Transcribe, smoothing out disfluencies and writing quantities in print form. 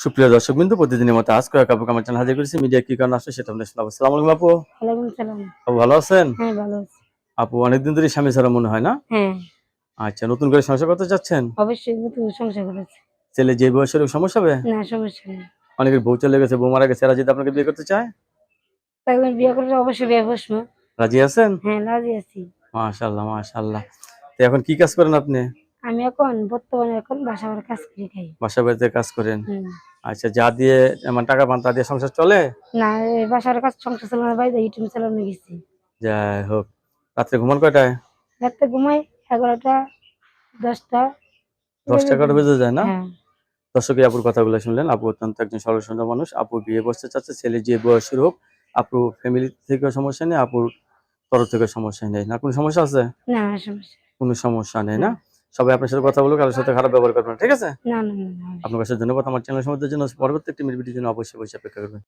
সুপ্রিয় দর্শকবৃন্দ, প্রতিদিনের মতো আজকে আপুকে আমার চ্যানেল হাজির করেছি। মিডিয়া কি কারণে আসলে সেটা আমরা শোনাবো। আসসালামু আলাইকুম আপু। ওয়ালাইকুম সালাম। আপু ভালো আছেন? হ্যাঁ, ভালো আছি। আপু অনেকদিন ধরে স্বামী ছাড়া মনে হয় না? হ্যাঁ, আচ্ছা, নতুন করে সংসার করতে চাচ্ছেন? অবশ্যই নতুন সংসার করেছি। ছেলে যে বয়সের সমস্যা হবে? না, সমস্যা নেই। অনেকের বউ চলে গেছে, বউ মারা গেছে, এরা যদি আপনাকে বিয়ে করতে চায়? তাই আমি বিয়ে করলে অবশ্যই বিয়ে বসবো। রাজি আছেন? হ্যাঁ, রাজি আছি। মাশাআল্লাহ মাশাআল্লাহ। তো এখন কি কাজ করেন আপনি? আমি বর্তমানে বাসা বাড়ির কাজ করে খাই। বাসা বাড়িতে কাজ করেন? হুম। আচ্ছা, যা দিয়ে মানে টাকা পান তা দিয়ে সংসার চলে? না, এই বাসা বাড়ির কাজ সংসার চালানোর বাইরে ইউটিউব চালানো গেছি। যাই হোক। রাত্রে ঘুমান কয়টায়? রাতে ঘুমাই 11টা 10টা 10টা বেজে যায় না? হ্যাঁ। দর্শক, এই আপুর কথাগুলো শুনলেন। আপু অত্যন্ত একজন সরল সুন্দর মানুষ। আপু বিয়ে বসতে চাচ্ছে, ছেলে যে বয়সের হোক। আপুর ফ্যামিলি থেকে সমস্যা নেই, আপুর তরফ থেকে সমস্যা নেই। না কোনো সমস্যা আছে? না, সমস্যা কোনো সমস্যা নেই না। না? সবাই আপনার সাথে কথা বলুক, কারোর সাথে খারাপ ব্যবহার করবেন না। ঠিক আছে? না, না, না, না। আপনার কাছে ধন্যবাদ। আমার চ্যানেল সম্বন্ধের জন্য পরবর্তী একটি ভিডিওর জন্য অবশ্যই অপেক্ষা করবেন।